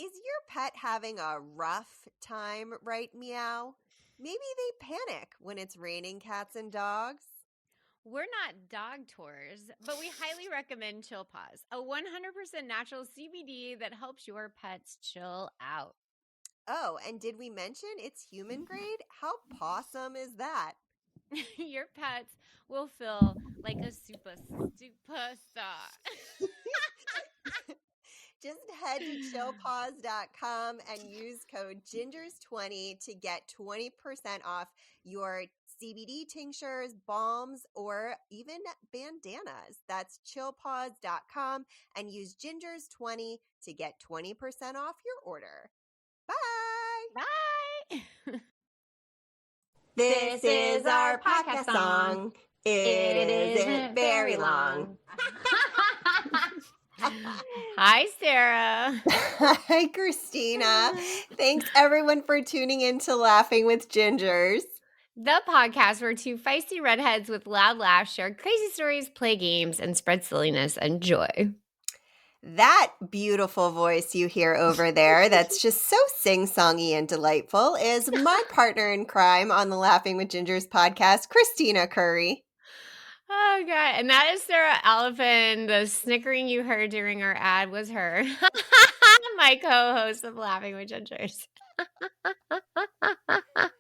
Is your pet having a rough time, right, Meow? Maybe they panic when it's raining cats and dogs. We're not dog tours, but we highly recommend Chill Paws, a 100% natural CBD that helps your pets chill out. Oh, and did we mention it's human grade? How pawsome is that? Your pets will feel like a superstar. Just head to chillpaws.com and use code GINGERS20 to get 20% off your CBD tinctures, balms, or even bandanas. That's chillpaws.com and use GINGERS20 to get 20% off your order. Bye! Bye! This is our podcast song. It isn't very long. Hi, Sara. Hi, Kristina. Thanks, everyone, for tuning in to Laughing with Gingers. The podcast where two feisty redheads with loud laughs share crazy stories, play games, and spread silliness and joy. That beautiful voice you hear over there, that's just so sing-songy and delightful, is my partner in crime on the Laughing with Gingers podcast, Kristina Curry. Oh, God. And that is Sara Elephant. The snickering you heard during our ad was her. My co-host of Laughing with Gingers.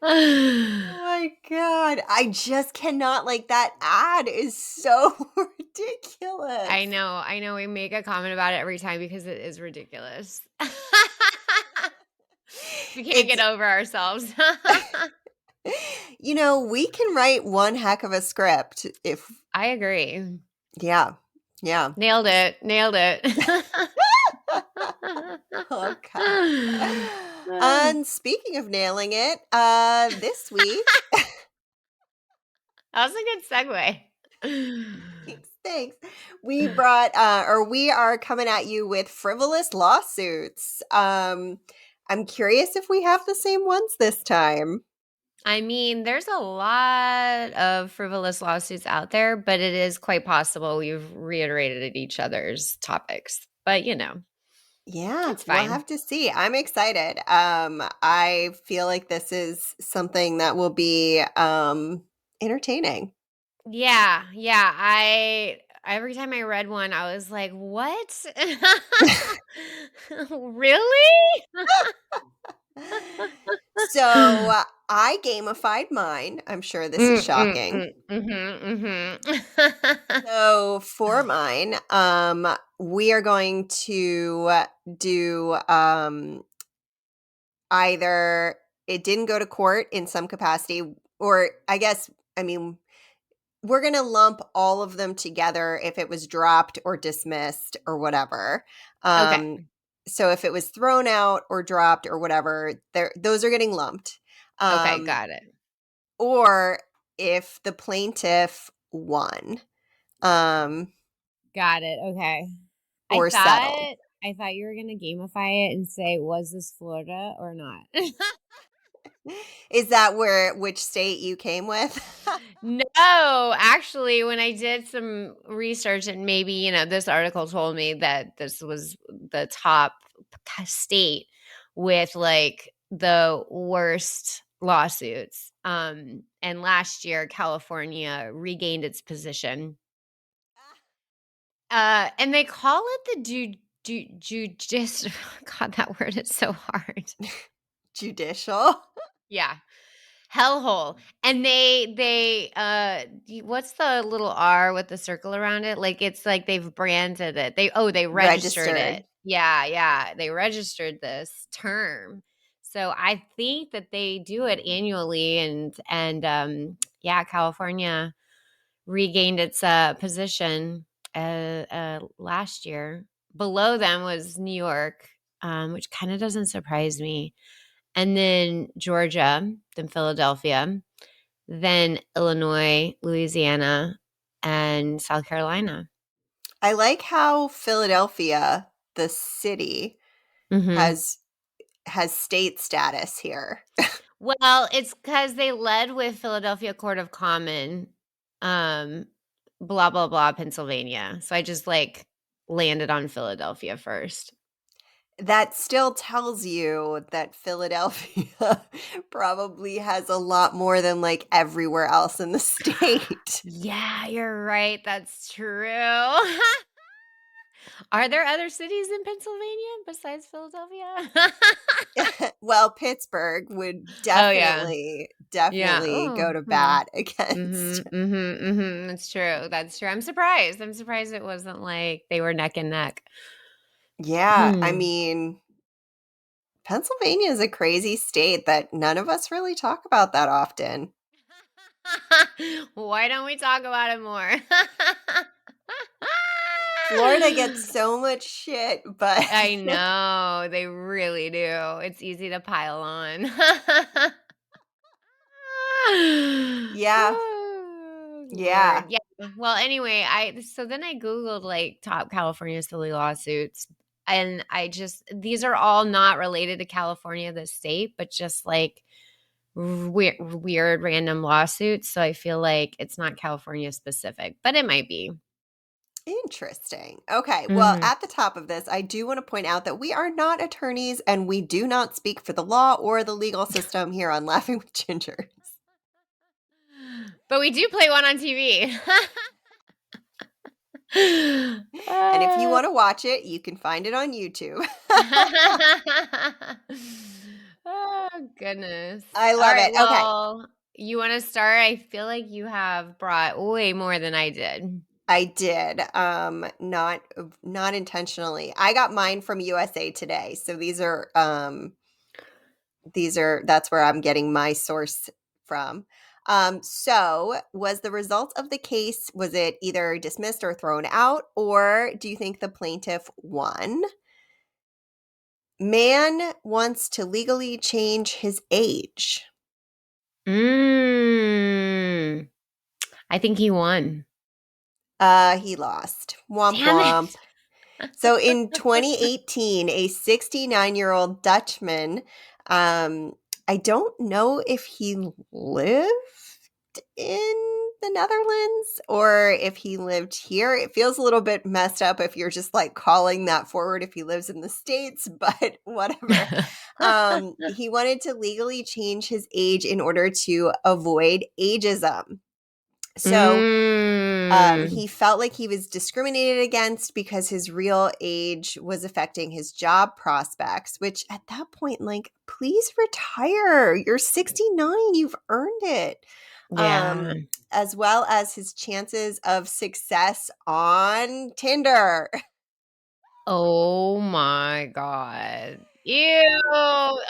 Oh my God. I just cannot, that ad is so ridiculous. I know. We make a comment about it every time because it is ridiculous. We can't get over ourselves. We can write one heck of a script if... I agree. Yeah. Nailed it. Okay. And speaking of nailing it, this week... That was a good segue. Thanks. We are coming at you with frivolous lawsuits. I'm curious if we have the same ones this time. I mean, there's a lot of frivolous lawsuits out there, but it is quite possible we've reiterated each other's topics. But, Yeah, it's fine. We'll have to see. I'm excited. I feel like this is something that will be entertaining. Yeah. Every time I read one, I was like, what? Really? So I gamified mine. I'm sure this is shocking. So for mine, we are going to do either it didn't go to court in some capacity, or we're going to lump all of them together if it was dropped or dismissed or whatever. Okay. So if it was thrown out or dropped or whatever, those are getting lumped. Okay, got it. Or if the plaintiff won. Got it. Okay. Or settled. I thought you were going to gamify it and say, was this Florida or not? Is that which state you came with? No, actually, when I did some research, and maybe, this article told me that this was the top state with the worst lawsuits. And last year, California regained its position. And they call it the judicial. God, that word is so hard. Judicial. Yeah. Hellhole. And they what's the little R with the circle around it? It's like they've branded it. They registered it. Yeah. They registered this term. So I think that they do it annually, and California regained its position last year. Below them was New York, which kind of doesn't surprise me. And then Georgia, then Philadelphia, then Illinois, Louisiana, and South Carolina. I like how Philadelphia, the city, has state status here. Well, it's because they led with Philadelphia Court of Common, blah, blah, blah, Pennsylvania. So I just landed on Philadelphia first. that still tells you that Philadelphia probably has a lot more than like everywhere else in the state. Yeah, you're right. That's true. Are there other cities in Pennsylvania besides Philadelphia? Well, Pittsburgh would Oh, yeah. Yeah. definitely go Oh, to yeah. bat against. That's true. That's true. I'm surprised. I'm surprised it wasn't like they were neck and neck. Yeah, I mean, Pennsylvania is a crazy state that none of us really talk about that often. Why don't we talk about it more? Florida gets so much shit, but I know. They really do. It's easy to pile on. yeah, Oh, yeah. Lord. Yeah. Well, anyway, so then I Googled like top California silly lawsuits. And these are all not related to California, the state, but just like weird random lawsuits. So I feel like it's not California specific, but it might be. Interesting. Okay. Well, Mhm. at the top of this, I do want to point out that we are not attorneys and we do not speak for the law or the legal system here on Laughing with Gingers. But we do play one on TV. And if you want to watch it, you can find it on YouTube. Oh, goodness. I All love right. it. Okay. Well, you want to start? I feel like you have brought way more than I did. I did. Not intentionally. I got mine from USA Today. So that's where I'm getting my source from. So was the result of the case, was it either dismissed or thrown out, or do you think the plaintiff won? Man wants to legally change his age. I think he won. He lost. Womp Damn womp. it. So in 2018, a 69-year-old Dutchman, I don't know if he lived in the Netherlands or if he lived here. It feels a little bit messed up if you're just like calling that forward if he lives in the States, but whatever. He wanted to legally change his age in order to avoid ageism. So he felt like he was discriminated against because his real age was affecting his job prospects, which at that point, like, please retire. You're 69. You've earned it. Yeah. As well as his chances of success on Tinder. Oh my God. Ew.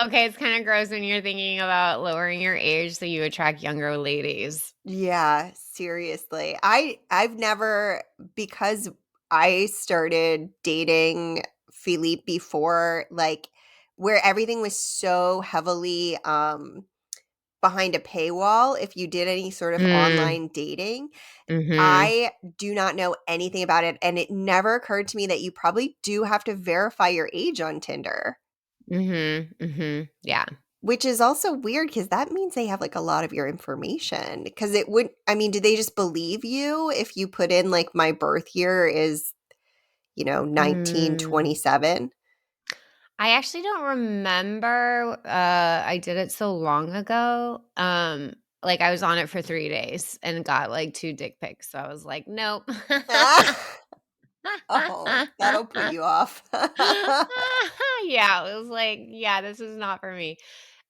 Okay, it's kind of gross when you're thinking about lowering your age so you attract younger ladies. Yeah, seriously. I've never, because I started dating Philippe before, like, where everything was so heavily behind a paywall if you did any sort of online dating. Mhm. I do not know anything about it, and it never occurred to me that you probably do have to verify your age on Tinder. Yeah. Which is also weird because that means they have, like, a lot of your information. Because it would, I mean, do they just believe you if you put in, like, my birth year is, Mm. 1927? I actually don't remember. I did it so long ago. Like I was on it for 3 days and got like 2 dick pics. So I was like, "Nope." Ah! Oh, that'll put you off. Yeah, it was like, yeah, this is not for me.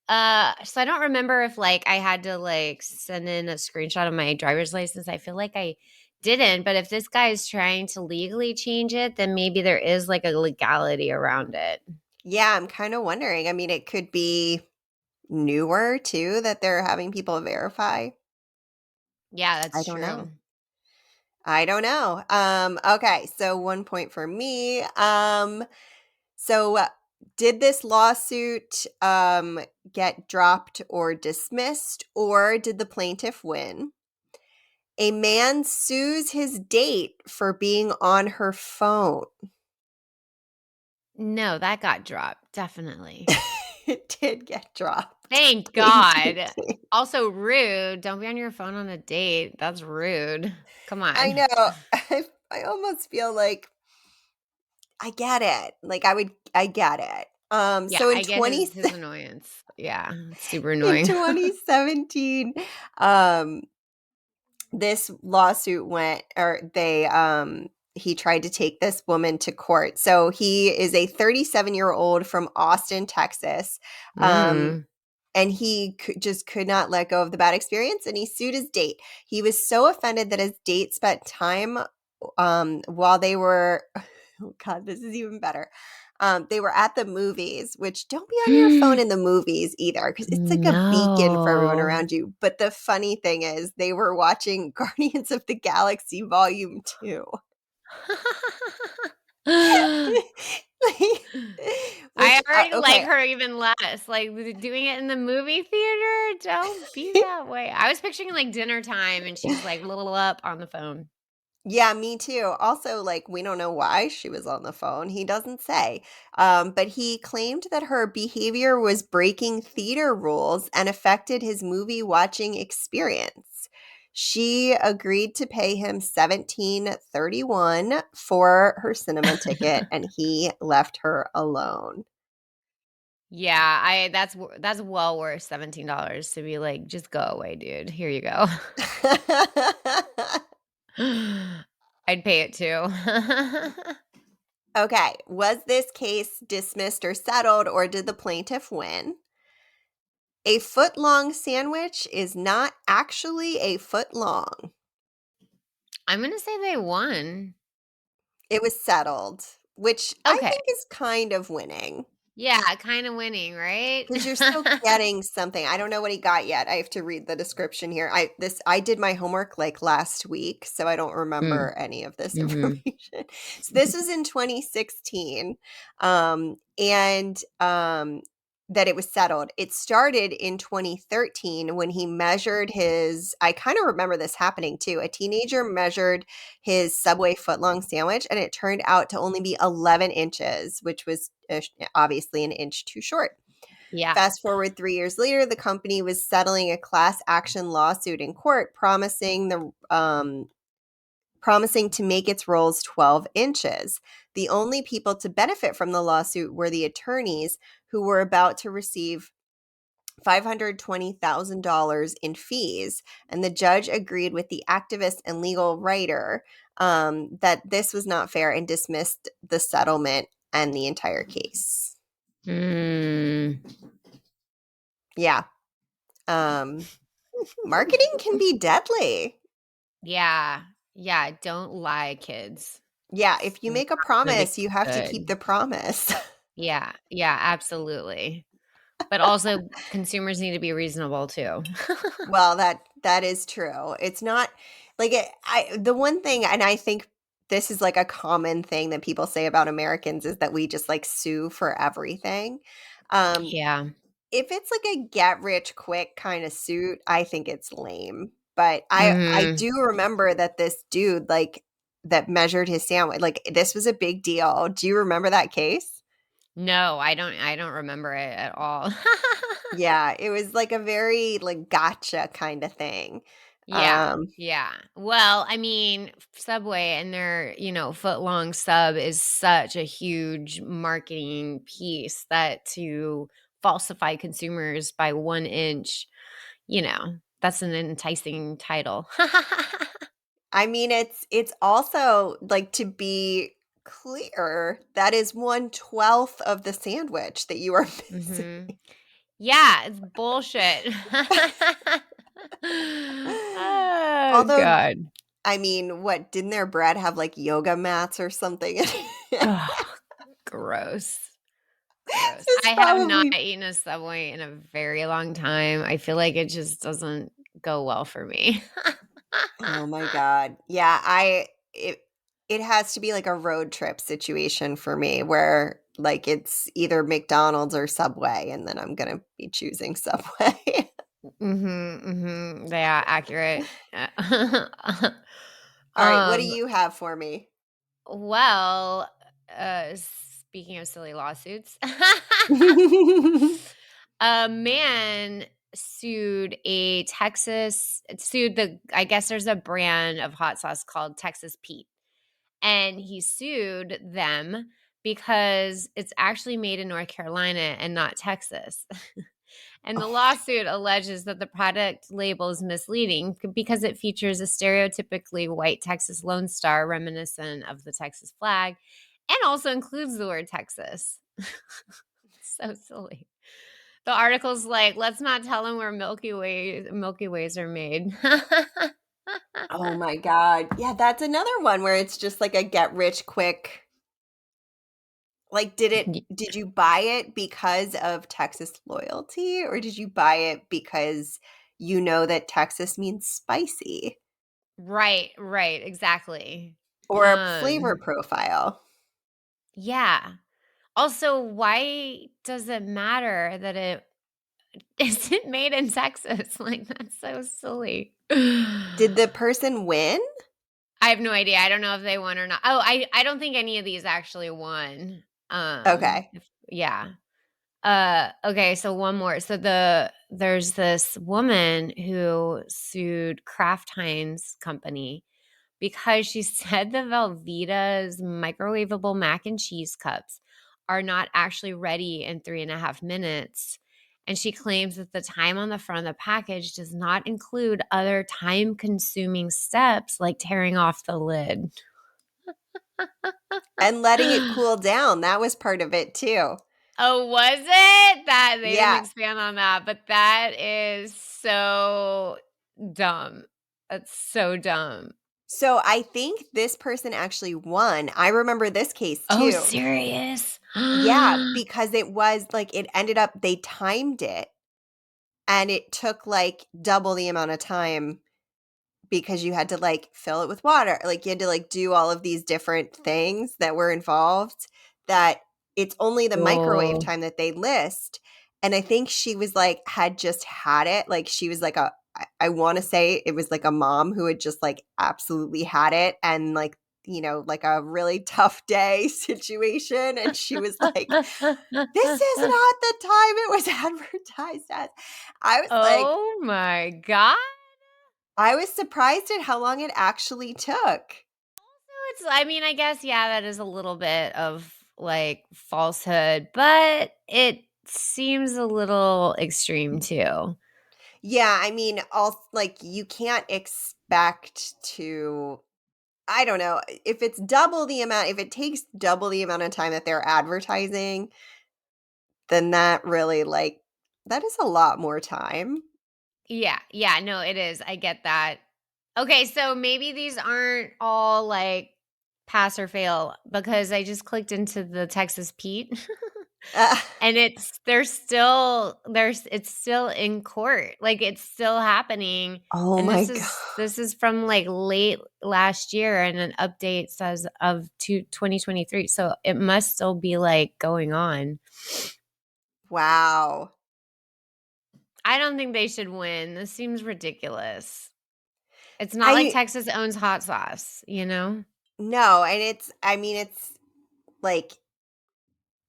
So I don't remember if like I had to like send in a screenshot of my driver's license. I feel like I didn't, but if this guy is trying to legally change it, then maybe there is like a legality around it. Yeah, I'm kinda wondering. I mean, it could be newer too that they're having people verify. Yeah, I that's don't true. know. I don't know. Okay, so 1 point for me. So did this lawsuit get dropped or dismissed, or did the plaintiff win? A man sues his date for being on her phone. No, that got dropped, definitely. It did get dropped. Thank Ding, ding, God. ding. Also rude. Don't be on your phone on a date. That's rude. Come I on. know. I almost feel like I get it. Like I get it. Yeah, So I get his annoyance. Yeah, it's super in annoying. 2017, um, this lawsuit went, or he tried to take this woman to court. So he is a 37-year-old from Austin, Texas. Mm. And he just could not let go of the bad experience, and he sued his date. He was so offended that his date spent time while they were oh God, this is even better. They were at the movies, which don't be on your phone in the movies either, because it's like a beacon for everyone No. around you. But the funny thing is they were watching Guardians of the Galaxy Volume 2. I already like Okay. her even less. Like doing it in the movie theater, don't be that way. I was picturing like dinner time and she's like little up on the phone. Yeah, me too. Also, like, we don't know why she was on the phone. He doesn't say. But he claimed that her behavior was breaking theater rules and affected his movie watching experience. She agreed to pay him $17.31 for her cinema ticket, and he left her alone. Yeah, that's well worth $17 to be like, just go away, dude. Here you go. I'd pay it too. Okay, was this case dismissed or settled, or did the plaintiff win? A foot-long sandwich is not actually a foot long. I'm gonna say they won. It was settled, which I Okay. think is kind of winning. Yeah, kind of winning, right? Because you're still getting something. I don't know what he got yet. I have to read the description here. I did my homework like last week, so I don't Mm, remember any of this mhm. information. So this was in 2016, and that it was settled. It started in 2013 when he measured his. I kind of remember this happening too. A teenager measured his Subway footlong sandwich, and it turned out to only be 11 inches, which was obviously an inch too short. Yeah. Fast forward 3 years later, the company was settling a class action lawsuit in court, promising to make its rolls 12 inches. The only people to benefit from the lawsuit were the attorneys, who were about to receive $520,000 in fees, and the judge agreed with the activist and legal writer that this was not fair and dismissed the settlement and the entire case. Mm. Yeah. Marketing can be deadly. Yeah. Yeah, don't lie, kids. Yeah, It's if you not make a really promise, you have to keep good. the promise. Yeah, yeah, absolutely. But also consumers need to be reasonable too. Well, that is true. It's not like the one thing, and I think this is like a common thing that people say about Americans, is that we just like sue for everything. Um, Yeah. if it's like a get rich quick kind of suit, I think it's lame. But I Mhm. do remember that this dude like that measured his sandwich, like this was a big deal. Do you remember that case? No, I don't remember it at all. Yeah, it was like a very like gotcha kind of thing. Yeah, Um, yeah. Well, I mean, Subway and their, foot long sub is such a huge marketing piece that to falsify consumers by 1 inch, that's an enticing title. I mean, it's also like, to be clear, that is 1/12 of the sandwich that you are missing. Hmm. Yeah, it's bullshit. Oh, Although, God. I mean, what, didn't their bread have like yoga mats or something? Ugh, gross. Gross. It's I have not probably eaten a Subway in a very long time. I feel like it just doesn't go well for me. oh my god. Yeah, it has to be like a road trip situation for me, where like it's either McDonald's or Subway, and then I'm gonna be choosing Subway. Mhm, mhm. Yeah, accurate. All right, what do Um, you have for me? well, speaking of silly lawsuits, a man sued the I guess there's a brand of hot sauce called Texas Pete. And he sued them because it's actually made in North Carolina and not Texas. And the lawsuit alleges that the product label is misleading because it features a stereotypically white Texas Lone Star reminiscent of the Texas flag and also includes the word Texas. So silly. The article's like, let's not tell them where Milky Ways are made. Oh my God. Yeah, that's another one where it's just like a get rich quick. Like, did you buy it because of Texas loyalty, or did you buy it because you know that Texas means spicy? Right, exactly. Or a flavor profile? Yeah. Also, why does it matter that it isn't made in Texas? Like, that's so silly. Did the person win? I have no idea. I don't know if they won or not. Oh, I don't think any of these actually won. Okay. Yeah. Okay, so one more. So there's this woman who sued Kraft Heinz company because she said the Velveeta's microwavable mac and cheese cups are not actually ready in 3.5 minutes. And she claims that the time on the front of the package does not include other time consuming steps like tearing off the lid. And letting it cool down. That was part of it too. Oh, was it? That they didn't Yeah. expand on that, but that is so dumb. That's so dumb. So I think this person actually won. I remember this case Oh, too. serious? Yeah, because it was like it ended up they timed it and it took like double the amount of time because you had to like fill it with water. Like you had to like do all of these different things that were involved that it's only the microwave time that they list. And I think she was like had just had it. Like she was like I want to say it was like a mom who had just like absolutely had it and like like a really tough day situation. And she was like, this is not the time it was advertised as. I was like, Oh my God. I was surprised at how long it actually took. I mean, I guess, yeah, that is a little bit of like falsehood, but it seems a little extreme too. Yeah, I mean, like you can't expect to I don't know, if it's double the amount if it takes double the amount of time that they're advertising, then that really like that is a lot more time. Yeah. Yeah. No, it is. I get that. Okay. So maybe these aren't all like pass or fail because I just clicked into the Texas Pete Uh, and it's still in court. Like it's still happening. oh And my this is from like late last year and an update says of 2023. So it must still be like going on. Wow. I don't think they should win. This seems ridiculous. It's not like Texas owns hot sauce, you know? No, and it's like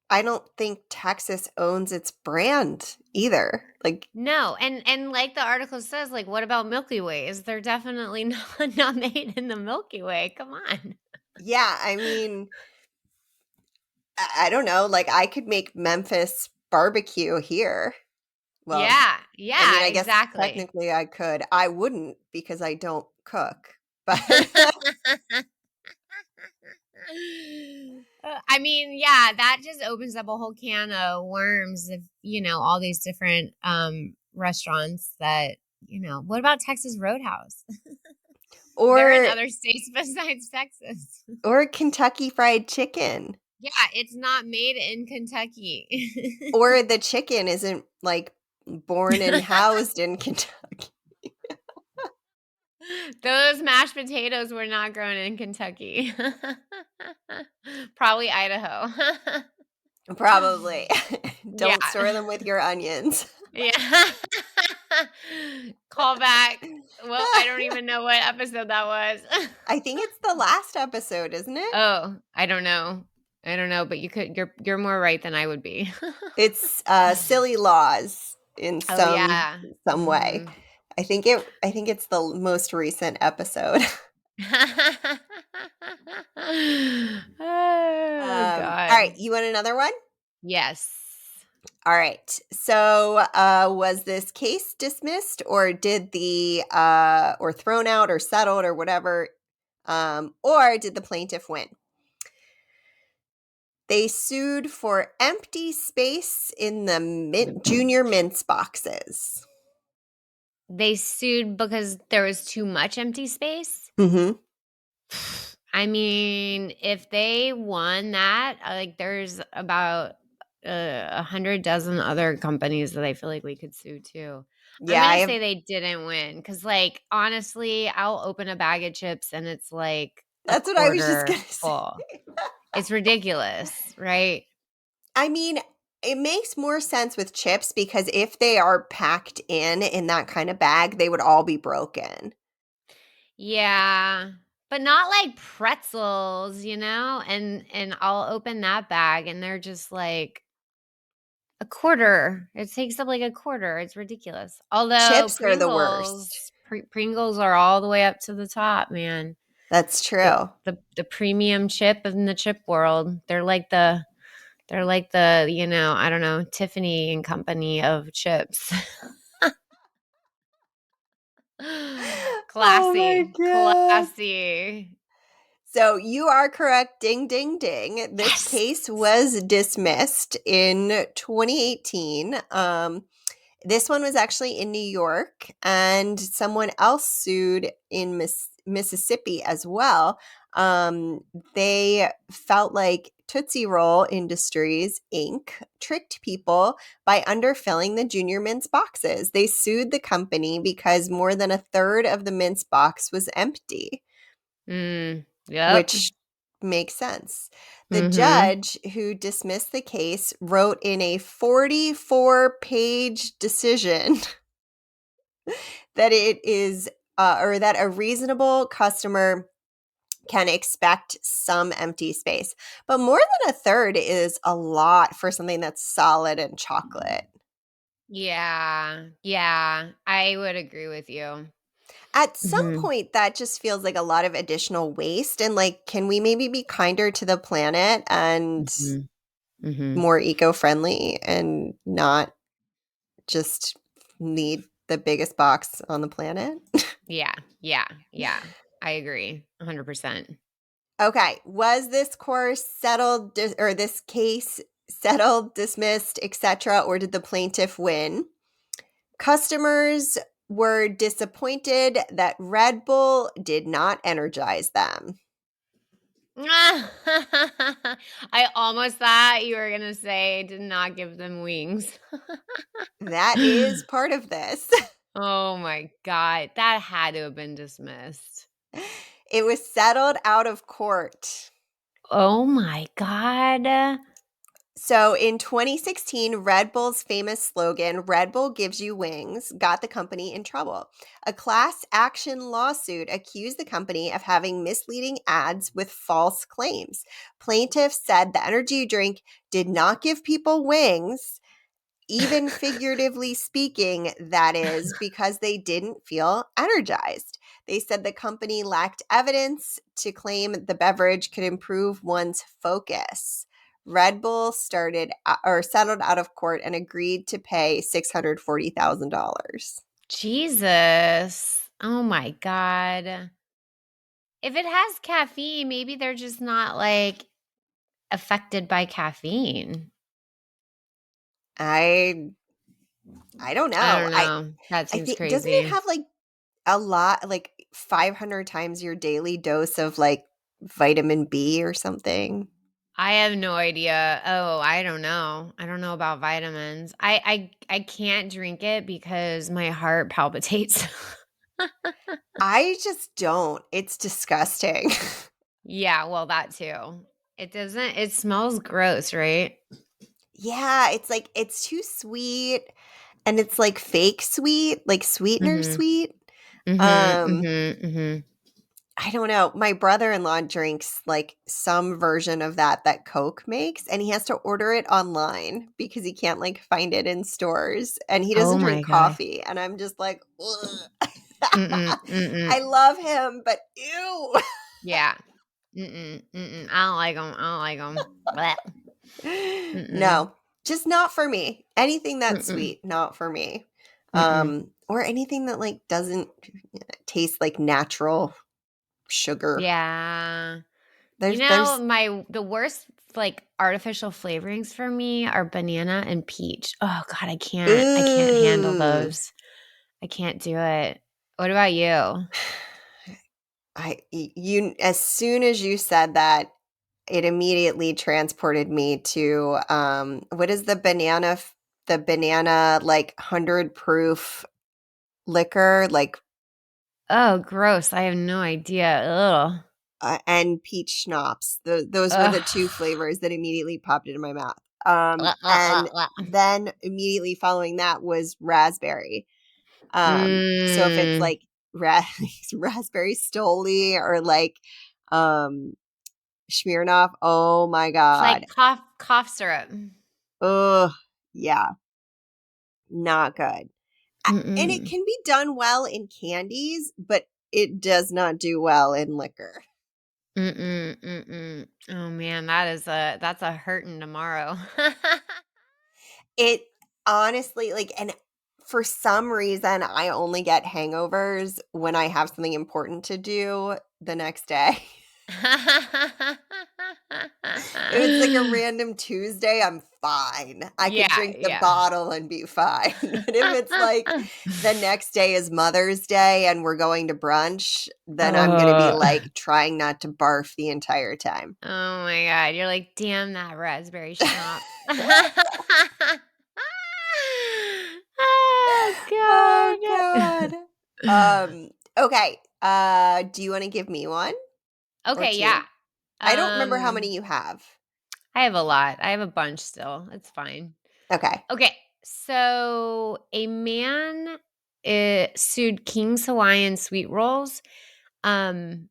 I don't think Texas owns its brand either. Like No, and like the article says, like, what about Milky Ways? They're definitely not made in the Milky Way. Come on. yeah, I mean, I don't know, like I could make Memphis barbecue here. Well, Yeah, I mean, yeah, I guess exactly. technically I could. I wouldn't because I don't cook. But I mean, yeah, that just opens up a whole can of worms of, all these different restaurants that, what about Texas Roadhouse? They're in or other states besides Texas. or Kentucky Fried Chicken. Yeah, it's not made in Kentucky. Or the chicken isn't like born and housed in Kentucky. Those mashed potatoes were not grown in Kentucky. Probably Idaho. Probably. Yeah. Don't store them with your onions. Yeah. Call back. Well, I don't even know what episode that was. I think it's the last episode, isn't it? Oh, I don't know. But you're more right than I would be. It's silly laws in Oh some yeah. way. Mhm. I think it's the most recent episode. Oh, All God. right, you want another one? Yes. All right. So, was this case dismissed, or did the or thrown out, or settled, or whatever, or did the plaintiff win? They sued for empty space in the junior mints boxes. They sued because there was too much empty space? Mm-hmm. I mean, if they won that, like, there's about 100 dozen other companies that I feel like we could sue too. I'm Yeah, I gonna have. say they didn't win because, like, honestly, I'll open a bag of chips and it's like a That's what I was just gonna quarter say. full. It's ridiculous, right? I mean, it makes more sense with chips because if they are packed in that kind of bag, they would all be broken. Yeah, but not like pretzels, you know? And I'll open that bag and they're just like a quarter. It takes up like a quarter. It's ridiculous. Although Chips are the worst. Pringles are all the way up to the top, man. That's The true. the premium chip in the chip world. They're like the, I don't know, Tiffany and Company of chips. Oh my Classy. God. Classy. So you are correct. Ding, ding, ding. This Yes. case was dismissed in 2018. This one was actually in New York, and someone else sued in Mississippi as well. They felt like Tootsie Roll Industries, Inc. tricked people by underfilling the Junior Mints boxes. They sued the company because more than a third of the Mints box was empty, Yep. which makes sense. The Mhm. judge who dismissed the case wrote in a 44-page decision that it is or that a reasonable customer can expect some empty space. But more than a third is a lot for something that's solid and chocolate. Yeah. Yeah. I would agree with you. At some Mhm. point, that just feels like a lot of additional waste. And like, can we maybe be kinder to the planet and Mhm. Mhm. more eco-friendly and not just need the biggest box on the planet? Yeah. Yeah. Yeah. I agree 100%. Okay, was this course settled or this case settled, dismissed, etc., or did the plaintiff win? Customers were disappointed that Red Bull did not energize them. I almost thought you were going to say did not give them wings. That is part of this. Oh my God. That had to have been dismissed. It was settled out of court. Oh my God. So in 2016, Red Bull's famous slogan, Red Bull gives you wings, got the company in trouble. A class action lawsuit accused the company of having misleading ads with false claims. Plaintiffs said the energy drink did not give people wings, even figuratively speaking, that is, because they didn't feel energized. They said the company lacked evidence to claim the beverage could improve one's focus. Red Bull settled out of court and agreed to pay $640,000. Jesus. Oh my God. If it has caffeine, maybe they're just not like affected by caffeine. I I don't I know. don't I know. That I seems think doesn't it crazy. have like a lot, like 500 times your daily dose of like vitamin B or something? I have no idea. Oh, I don't know. I don't know about vitamins. I can't drink it because my heart palpitates. I just don't. It's disgusting. Yeah, well, that too. It smells gross, right? Yeah, it's like it's too sweet and it's like fake sweet, like sweetener Mhm. sweet. Mhm. Um, Mhm. Mhm. I don't know. My brother-in-law drinks like some version of that Coke makes, and he has to order it online because he can't like find it in stores. And he Oh doesn't drink my god. coffee, and I'm just like, ugh. Mm-mm. Mm-mm. I love him, but ew. Yeah. I don't like them. I don't like them. No, just not for me. Anything that's sweet, not for me. Or anything that like doesn't taste like natural sugar. Yeah. There's The worst like artificial flavorings for me are banana and peach. Oh God, I can't handle those. I can't do it. What about you? You as soon as you said that, it immediately transported me to what is the banana like 100 proof liquor, like Oh, gross. I have no idea. Ugh. and peach schnapps. Those were the two flavors that immediately popped into my mouth. And then immediately following that was raspberry. So if it's like raspberry Stoli or like Smirnoff, oh my God. It's like cough syrup. Oh, yeah. Not good. And it can be done well in candies, but it does not do well in liquor. Oh man, that's a hurtin' tomorrow. It honestly, like, and for some reason, I only get hangovers when I have something important to do the next day. If it's like a random Tuesday, I'm fine. I could drink the bottle and be fine. But if it's like the next day is Mother's Day and we're going to brunch, then I'm going to be like trying not to barf the entire time. Oh my God. You're like, damn that raspberry schnapps. Oh God. Oh God. Okay. Do you want to give me one? Okay, yeah. I don't remember how many you have. I have a lot. I have a bunch still. It's fine. Okay. So a man sued King's Hawaiian Sweet Rolls, and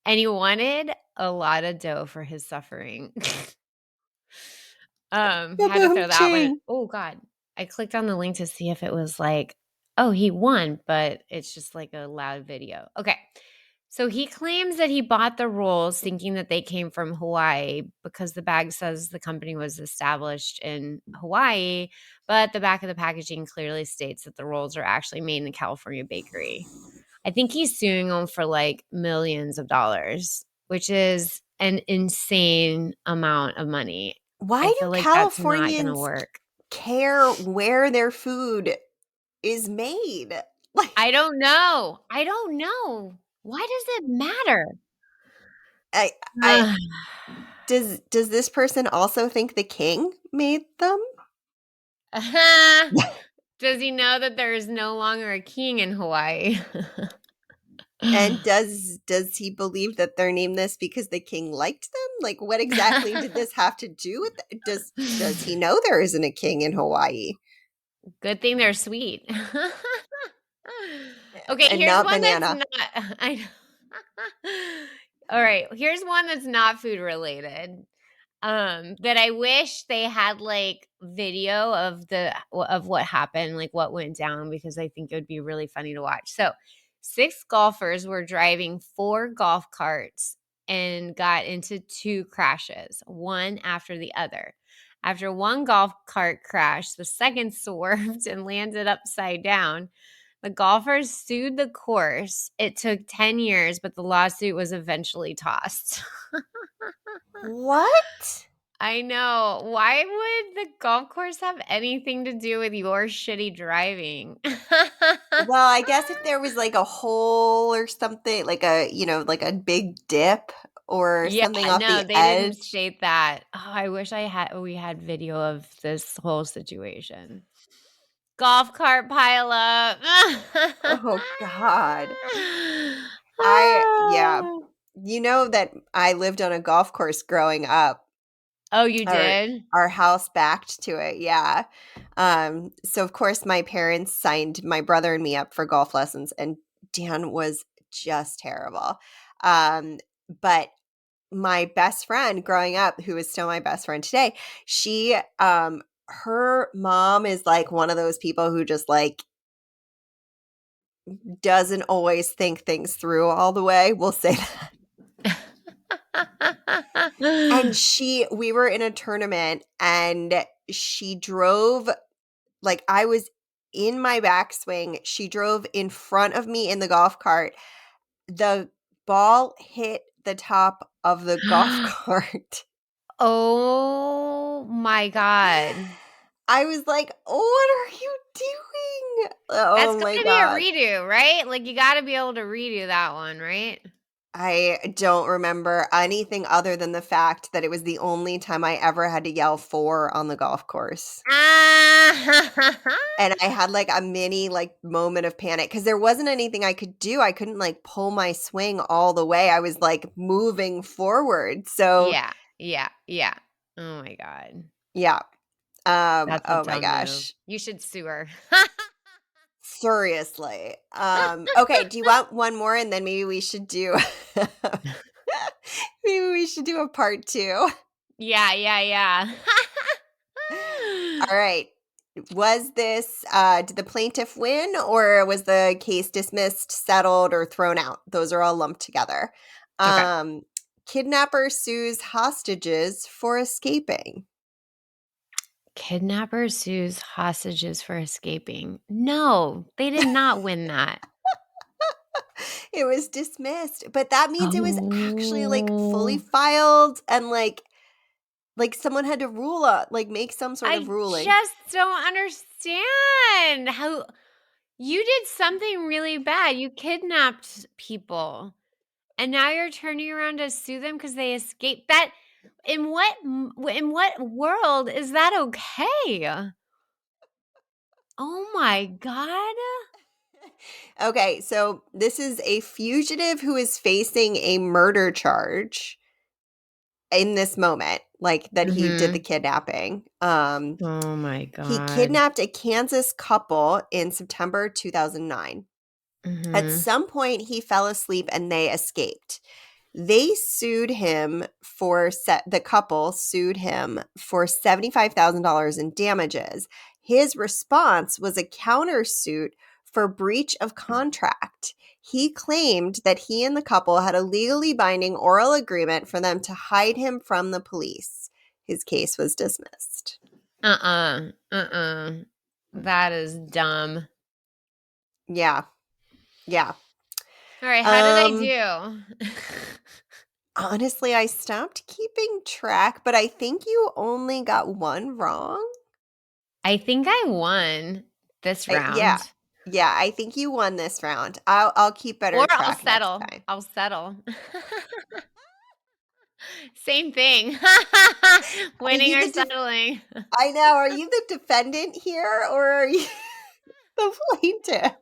he wanted a lot of dough for his suffering. Had to throw that one in. Oh God. I clicked on the link to see if it was like, oh, he won, but it's just like a loud video. Okay. So he claims that he bought the rolls thinking that they came from Hawaii because the bag says the company was established in Hawaii, but the back of the packaging clearly states that the rolls are actually made in a California bakery. I think he's suing them for like millions of dollars, which is an insane amount of money. Why I do feel like that's not going to Californians work. care where their food is made? Like, I don't know. Why does it matter? does this person also think the king made them? Does he know that there is no longer a king in Hawaii? And does he believe that they're named this because the king liked them? Like, what exactly did this have to do with it? Does he know there isn't a king in Hawaii? Good thing they're sweet. Okay, and here's not one banana. that's not. All right, here's one that's not food related. That I wish they had like video of what happened, like what went down, because I think it would be really funny to watch. So 6 golfers were driving 4 golf carts and got into 2 crashes, one after the other. After one golf cart crashed, the second swerved and landed upside down. The golfers sued the course. It took 10 years, but the lawsuit was eventually tossed. What? I know. Why would the golf course have anything to do with your shitty driving? Well, I guess if there was like a hole or something, like like a big dip or something off no, the they didn't edge. state that. Oh, I wish we had video of this whole situation. Golf cart pile up. Oh God. Yeah. You know that I lived on a golf course growing up. Oh, you did? Our house backed to it, yeah. So of course my parents signed my brother and me up for golf lessons, and Dan was just terrible. But my best friend growing up, who is still my best friend today, she her mom is like one of those people who just like doesn't always think things through all the way. We'll say that. And we were in a tournament and she drove, like I was in my backswing. She drove in front of me in the golf cart. The ball hit the top of the golf cart. Oh my God. I was like, what are you doing? That's Oh my gotta be a God. redo, right? Like, you gotta be able to redo that one, right? I don't remember anything other than the fact that it was the only time I ever had to yell 4 on the golf course. And I had like a mini like moment of panic because there wasn't anything I could do. I couldn't like pull my swing all the way. I was like moving forward. So Yeah, yeah, yeah. Oh my God. yeah. That's a Oh my dumb move. gosh. You should sue her. Seriously. Okay, do you want one more and then maybe we should do maybe we should do a part 2? Yeah, yeah, yeah. All right. Was this did the plaintiff win or was the case dismissed, settled, or thrown out? Those are all lumped together. Okay. Kidnapper sues hostages for escaping. Kidnapper sues hostages for escaping. No, they did not win that. It was dismissed, but that means it was actually like fully Oh, filed and like someone had to make some sort of I ruling. just don't understand how you did something really bad. You kidnapped people. And now you're turning around to sue them because they escaped. That in what world is that okay? Oh my God. Okay, so this is a fugitive who is facing a murder charge in this moment, like that he did the Mhm. kidnapping. Oh my He God. kidnapped a Kansas couple in September 2009. At Mhm. some point, he fell asleep and they escaped. They sued him for the couple sued him for $75,000 in damages. His response was a countersuit for breach of contract. He claimed that he and the couple had a legally binding oral agreement for them to hide him from the police. His case was dismissed. That is dumb. Yeah. Yeah. All right, how did I Um do? Honestly, I stopped keeping track, but I think you only got one wrong. I think I won this Yeah. round. Yeah, I think you won this round. I'll keep better Or I'll track next settle. time. I'll settle. Same thing. Are Winning you or the settling. I know, are you the defendant here or are you the plaintiff?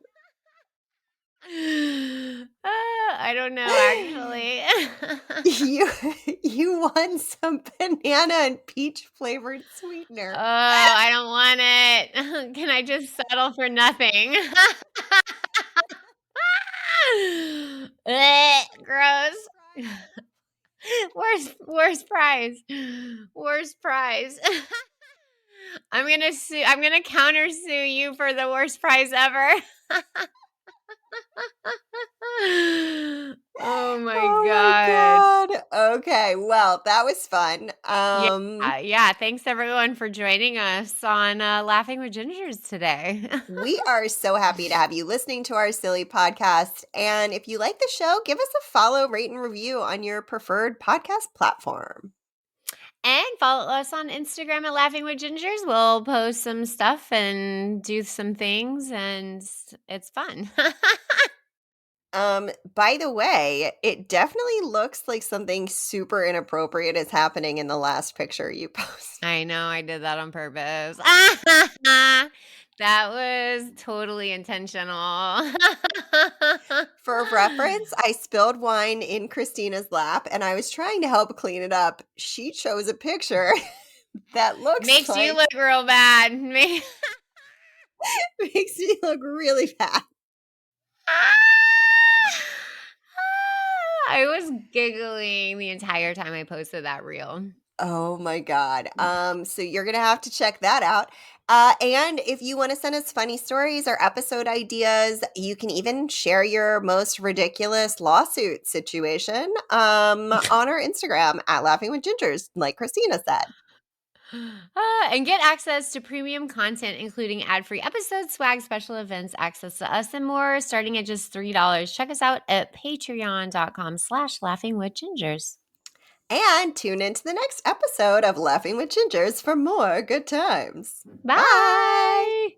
I don't know actually. You you won some banana and peach flavored Oh, sweetener. I don't want it. Can I just settle for nothing? Gross. Worst prize. Worst prize. I'm gonna counter sue you for the worst prize ever. Oh my Oh my God. god. Okay, well, that was fun. Yeah, yeah. Thanks everyone for joining us on Laughing with Gingers today. We are so happy to have you listening to our silly podcast. And if you like the show, give us a follow, rate, and review on your preferred podcast platform. And follow us on Instagram at Laughing with Gingers. We'll post some stuff and do some things, and it's fun. By the way, it definitely looks like something super inappropriate is happening in the last picture you posted. I know I did that on purpose. That was totally intentional. For reference, I spilled wine in Kristina's lap and I was trying to help clean it up. She chose a picture that looks Makes you like look real bad. makes me look really bad. I was giggling the entire time I posted that reel. Oh my God. So you're gonna have to check that out. And if you want to send us funny stories or episode ideas, you can even share your most ridiculous lawsuit situation on our Instagram at Laughing with Gingers, like Kristina said. And get access to premium content, including ad-free episodes, swag, special events, access to us, and more, starting at just $3. Check us out at patreon.com/laughingwithgingers. And tune into the next episode of Laughing with Gingers for more good times. Bye.